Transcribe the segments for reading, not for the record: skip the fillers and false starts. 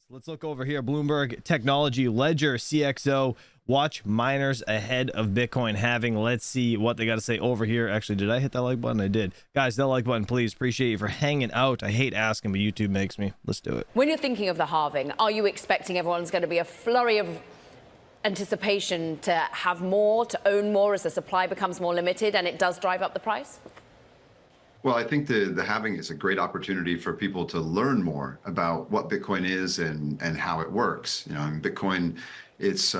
Let's look over here. Bloomberg Technology Ledger CXO. Watch miners ahead of Bitcoin halving. Let's see what they got to say over here. Actually, did I hit that like button? I did. Guys, that like button, please. Appreciate you for hanging out. I hate asking, but YouTube makes me. Let's do it. When you're thinking of the halving, are you expecting everyone's going to be a flurry of anticipation to have more, to own more as the supply becomes more limited and it does drive up the price? Well, I think the halving is a great opportunity for people to learn more about what Bitcoin is and how it works. You know, I mean, Bitcoin, it's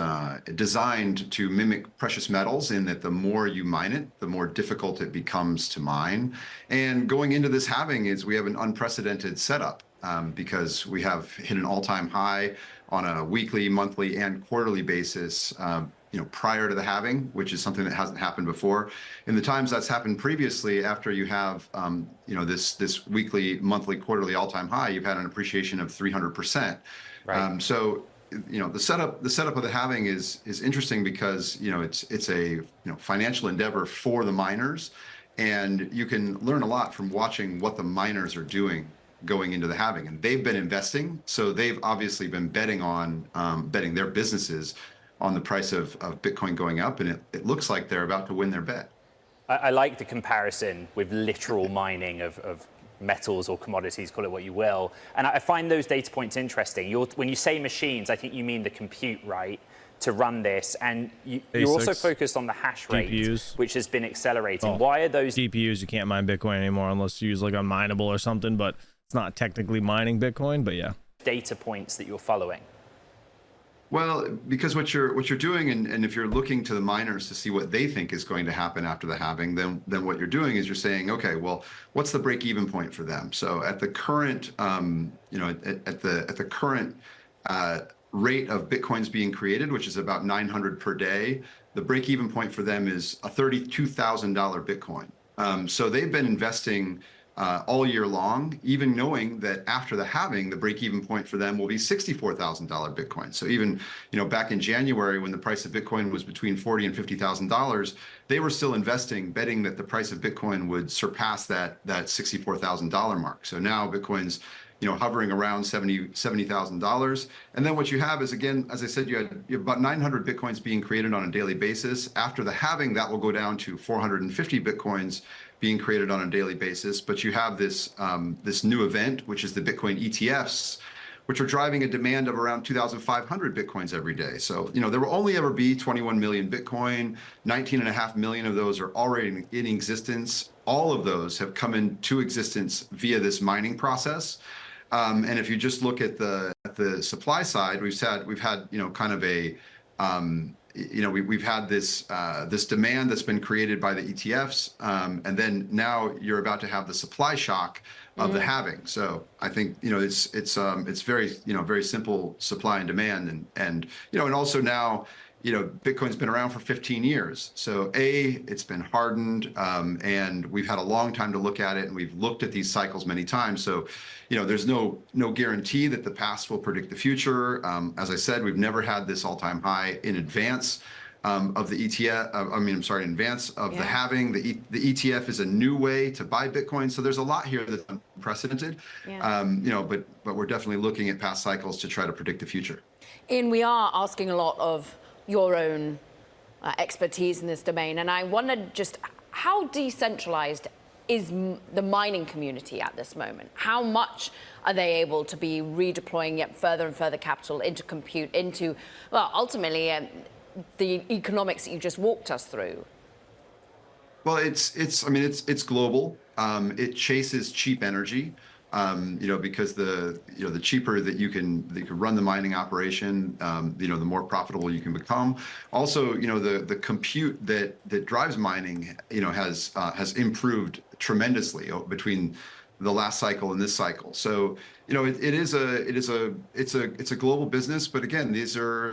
designed to mimic precious metals in that the more you mine it, the more difficult it becomes to mine. And going into this halving is we have an unprecedented setup because we have hit an all-time high on a weekly, monthly, and quarterly basis. Prior to the halving, which is something that hasn't happened before. In the times that's happened previously, after you have, this weekly, monthly, quarterly all-time high, you've had an appreciation of 300%. Right. So, the setup of the halving is interesting because it's a financial endeavor for the miners, and you can learn a lot from watching what the miners are doing going into the halving. And they've been investing, so they've obviously been betting their businesses on the price of Bitcoin going up, and it looks like they're about to win their bet. I like the comparison with literal mining of metals or commodities, call it what you will. And I find those data points interesting. When you say machines, I think you mean the compute, right, to run this. And you're also focused on the hash rate, GPUs. which has been accelerating. Why are those GPUs? You can't mine Bitcoin anymore unless you use like unmineable or something, but it's not technically mining Bitcoin, but yeah. data points that you're following? Well, because what you're doing, and if you're looking to the miners to see what they think is going to happen after the halving, then what you're doing is you're saying, okay, well, what's the break-even point for them? So at the current, at the current rate of Bitcoins being created, which is about 900 per day, the break-even point for them is a $32,000 Bitcoin. So they've been investing all year long, even knowing that after the halving, the break-even point for them will be $64,000 Bitcoin. So even back in January, when the price of Bitcoin was between $40,000 and $50,000, they were still investing, betting that the price of Bitcoin would surpass that $64,000 mark. So now Bitcoin's hovering around $70,000. And then what you have is, again, as I said, you have about 900 Bitcoins being created on a daily basis. After the halving, that will go down to 450 Bitcoins being created on a daily basis. But you have this new event, which is the Bitcoin ETFs, which are driving a demand of around 2,500 Bitcoins every day. So, there will only ever be 21 million Bitcoin. 19.5 million of those are already in existence. All of those have come into existence via this mining process. And if you just look at the supply side, we've had kind of a we've had this demand that's been created by the ETFs, and then now you're about to have the supply shock of the halving. So I think it's very simple supply and demand, and also now Bitcoin's been around for 15 years. So it's been hardened, and we've had a long time to look at it, and we've looked at these cycles many times. So there's no guarantee that the past will predict the future. As I said, we've never had this all-time high in advance of the ETF. In advance of the halving. The ETF is a new way to buy Bitcoin. So there's a lot here that's unprecedented. But we're definitely looking at past cycles to try to predict the future. Ian, we are asking a lot of your own expertise in this domain, and I wondered just how decentralized is the mining community at this moment? How much are they able to be redeploying yet further and further capital into compute, into, well, ultimately the economics that you just walked us through? Well, it's global. It chases cheap energy. Because the cheaper that you can run the mining operation, the more profitable you can become. Also, the compute that drives mining, has improved tremendously between the last cycle and this cycle. So, it's a global business, but again, these are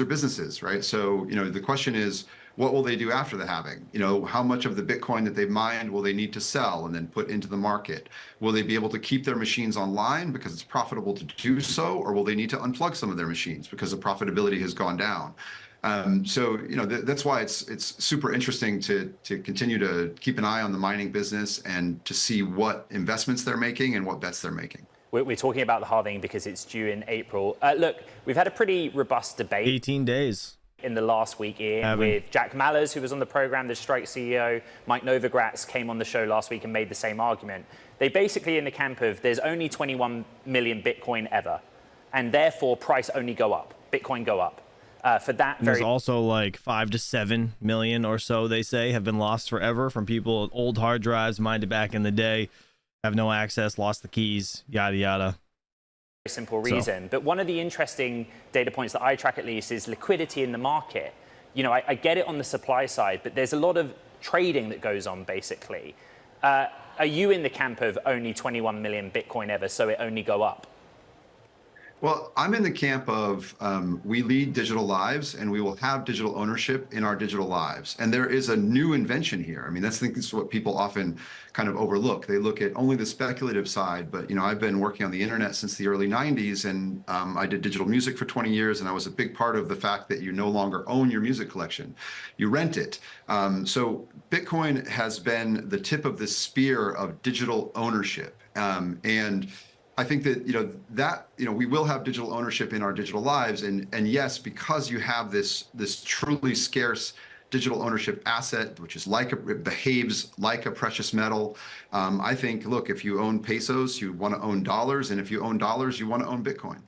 businesses, right? So, the question is, what will they do after the halving? How much of the Bitcoin that they've mined will they need to sell and then put into the market? Will they be able to keep their machines online because it's profitable to do so, or will they need to unplug some of their machines because the profitability has gone down? That's why it's super interesting to continue to keep an eye on the mining business and to see what investments they're making and what bets they're making. We're talking about the halving because it's due in April. Look, we've had a pretty robust debate 18 days. in the last week, Ian, with Jack Mallers, who was on the program, the Strike CEO. Mike Novogratz came on the show last week and made the same argument. They basically in the camp of there's only 21 million Bitcoin ever, and therefore price only go up, Bitcoin go up. For that, There's also like 5 to 7 million or so, they say, have been lost forever from people with old hard drives mined back in the day, have no access, lost the keys, yada yada. Simple reason. But one of the interesting data points that I track at least is liquidity in the market. You know, I get it on the supply side, but there's a lot of trading that goes on basically. Are you in the camp of only 21 million Bitcoin ever, so it only go up? Well, I'm in the camp of we lead digital lives and we will have digital ownership in our digital lives. And there is a new invention here. I mean, I think this is what people often kind of overlook. They look at only the speculative side, but you know, I've been working on the internet since the early 90s, and I did digital music for 20 years, and I was a big part of the fact that you no longer own your music collection, you rent it. So Bitcoin has been the tip of the spear of digital ownership. And I think that, we will have digital ownership in our digital lives. And yes, because you have this truly scarce digital ownership asset, which is it behaves like a precious metal. I think, look, if you own pesos, you want to own dollars. And if you own dollars, you want to own Bitcoin.